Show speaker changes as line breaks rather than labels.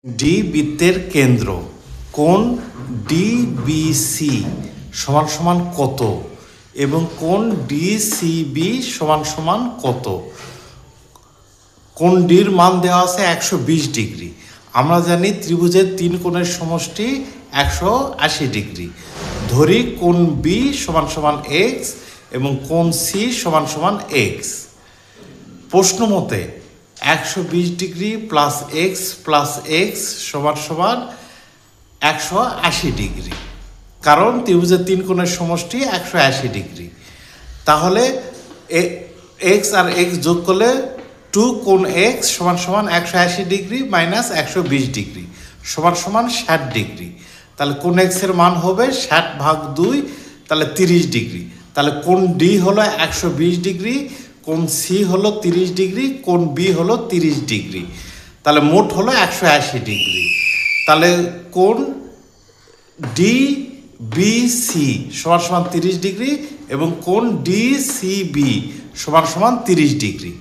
D বৃত্তের কেন্দ্র কোণ ডিবিসি সমান সমান কত এবং কোণ ডিসিবি সমান সমান কত। কোণ ডির মান দেওয়া আছে 120 ডিগ্রি। আমরা জানি ত্রিভুজের তিন কোণের সমষ্টি 180 ডিগ্রি। ধরি কোণ বি সমান সমান এক্স এবং কোণ সি সমান সমান এক্স। প্রশ্ন মতে 120 ডিগ্রি প্লাস এক্স সমান সমান 180 ডিগ্রি, কারণ ত্রিভুজের তিন কোণের সমষ্টি 180 ডিগ্রি। তাহলে এক্স আর এক্স যোগ করলে 2 কোণ এক্স সমান সমান 180 ডিগ্রি মাইনাস 120 ডিগ্রি সমান সমান 60 ডিগ্রি। তাহলে কোণ এক্সের মান হবে 60/2, তাহলে 30 ডিগ্রি। তাহলে কোণ ডি হলো 120 ডিগ্রি, কোণ সি হলো 30 ডিগ্রি, কোণ বি হলো 30 ডিগ্রি। তাহলে মোট হলো 180 ডিগ্রি। তাহলে কোণ ডি বি সি সমান সমান 30 ডিগ্রি এবং কোণ ডি সি বি সমান সমান 30 ডিগ্রি।